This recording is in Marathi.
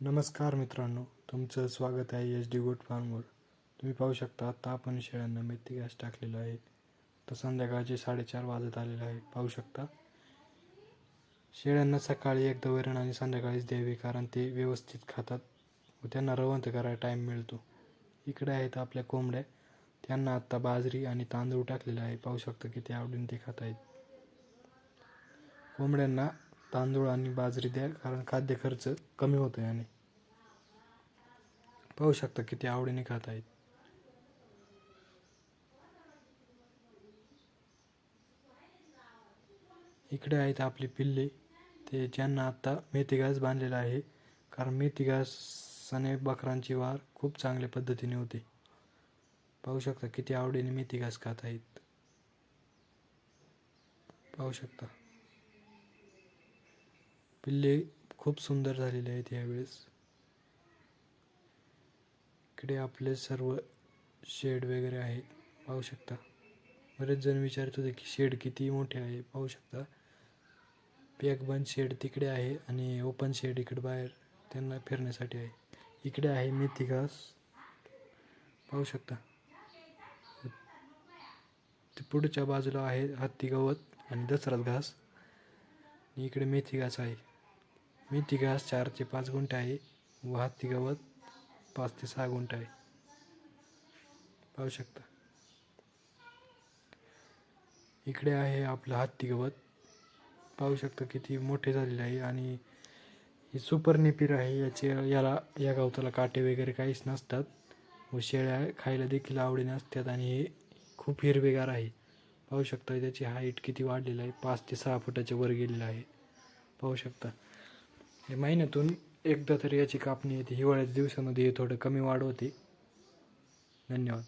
नमस्कार मित्रांनो, तुमचं स्वागत आहे एच डी गोट फार्मवर. तुम्ही पाहू शकता आता आपण शेळ्यांना मेथी घास टाकलेला आहे. तर संध्याकाळचे 4:30 वाजत आलेले आहे. पाहू शकता शेळ्यांना सकाळी एकदा वैरण आणि संध्याकाळीच द्यावे, कारण ते व्यवस्थित खातात व त्यांना रवंथ करायला टाईम मिळतो. इकडे आहेत आपल्या कोंबड्या, त्यांना आत्ता बाजरी आणि तांदूळ टाकलेला आहे. पाहू शकता किती आवडीने ते खात आहेत. कोंबड्यांना तांदूळ आणि बाजरी द्या, कारण खाद्य खर्च कमी होतो याने. पाहू शकता किती आवडीने खात आहेत. इकडे आहेत आपली पिल्ले, ते ज्यांना आत्ता मेथी घास बांधलेला आहे, कारण मेथी घासाने बकरांची वाढ खूप चांगल्या पद्धतीने होते. पाहू शकता किती आवडीने मेथी घास खात आहेत. पाहू शकता पिल्ले खूप सुंदर झालेले आहेत यावेळेस. इकडे आपले सर्व शेड वगैरे आहे. पाहू शकता बरेच जण विचारत होते की शेड किती मोठे आहे. पाहू शकता पॅक बंद शेड तिकडे आहे आणि ओपन शेड इकडे बाहेर त्यांना फिरण्यासाठी आहे. इकडे आहे मेथी घास. पाहू शकता ते पुढच्या बाजूला आहे हत्ती गवत आणि दसरात घास. इकडे मेथी घास आहे. मेथी घास 4 ते 5 गुंठे आहे व हत्ती गवत 5 ते 6 गुंठे आहे. पाहू शकता इकडे आहे आपलं हत्ती गवत. पाहू शकता किती मोठे झालेले आहे आणि ही सुपर नेपिर आहे. या गवताला काटे वगैरे काहीच नसतात व शेळ्या खायला देखील आवडीने असतात आणि हे खूप हिरवेगार आहे. पाहू शकता त्याची हाईट किती वाढलेली आहे, 5 ते 6 फुटाच्या वर गेलेलं आहे. पाहू शकता हे महिन्यातून एकदा तरी याची कापणी येते. हिवाळ्याच्या दिवसामध्ये हे थोडं कमी वाढ होते. धन्यवाद.